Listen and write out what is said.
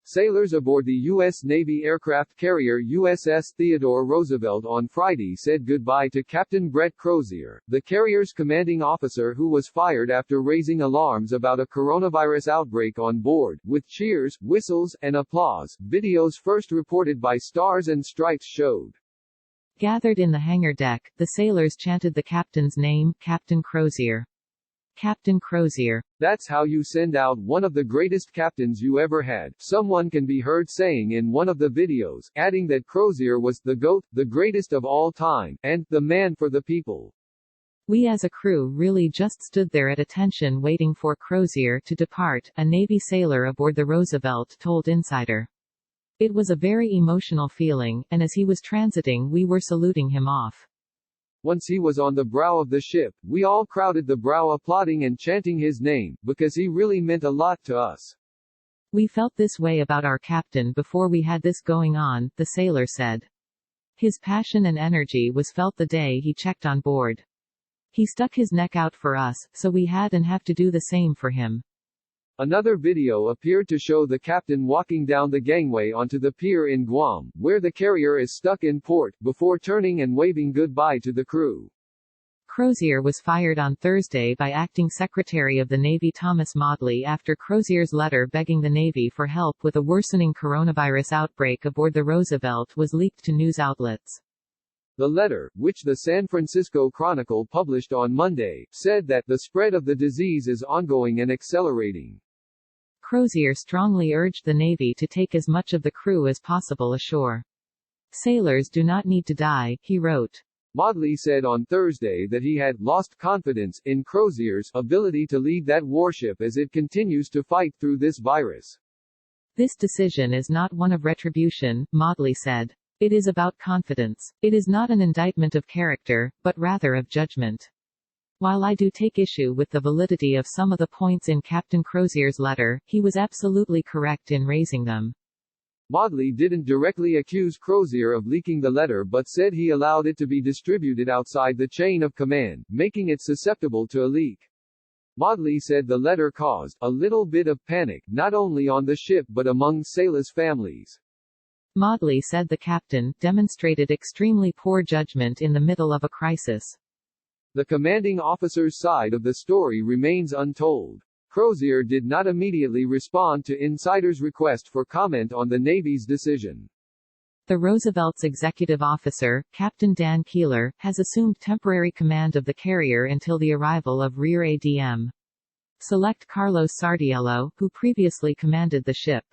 Sailors aboard the U.S. Navy aircraft carrier USS Theodore Roosevelt on Friday said goodbye to Captain Crozier, the carrier's commanding officer who was fired after raising alarms about a coronavirus outbreak on board, with cheers, whistles, and applause. Videos first reported by Stars and Stripes showed. Gathered in the hangar deck, the sailors chanted the captain's name, Captain Crozier. Captain Crozier. That's how you send out one of the greatest captains you ever had, someone can be heard saying in one of the videos, adding that Crozier was the GOAT, the greatest of all time, and the man for the people. We as a crew really just stood there at attention waiting for Crozier to depart, a Navy sailor aboard the Roosevelt told Insider. It was a very emotional feeling, and as he was transiting we were saluting him off. Once he was on the brow of the ship, we all crowded the brow applauding and chanting his name, because he really meant a lot to us. We felt this way about our captain before we had this going on, the sailor said. His passion and energy was felt the day he checked on board. He stuck his neck out for us, so we had and have to do the same for him. Another video appeared to show the captain walking down the gangway onto the pier in Guam, where the carrier is stuck in port, before turning and waving goodbye to the crew. Crozier was fired on Thursday by Acting Secretary of the Navy Thomas Maudley after Crozier's letter begging the Navy for help with a worsening coronavirus outbreak aboard the Roosevelt was leaked to news outlets. The letter, which the San Francisco Chronicle published on Monday, said that the spread of the disease is ongoing and accelerating. Crozier strongly urged the Navy to take as much of the crew as possible ashore. Sailors do not need to die, he wrote. Maudley said on Thursday that he had lost confidence in Crozier's ability to lead that warship as it continues to fight through this virus. This decision is not one of retribution, Maudley said. It is about confidence. It is not an indictment of character, but rather of judgment. While I do take issue with the validity of some of the points in Captain Crozier's letter, he was absolutely correct in raising them. Maudley didn't directly accuse Crozier of leaking the letter but said he allowed it to be distributed outside the chain of command, making it susceptible to a leak. Maudley said the letter caused a little bit of panic, not only on the ship but among sailors' families. Maudley said the captain demonstrated extremely poor judgment in the middle of a crisis. The commanding officer's side of the story remains untold. Crozier did not immediately respond to Insider's request for comment on the Navy's decision. The Roosevelt's executive officer, Captain Dan Keeler, has assumed temporary command of the carrier until the arrival of Rear ADM. Select Carlos Sardiello, who previously commanded the ship.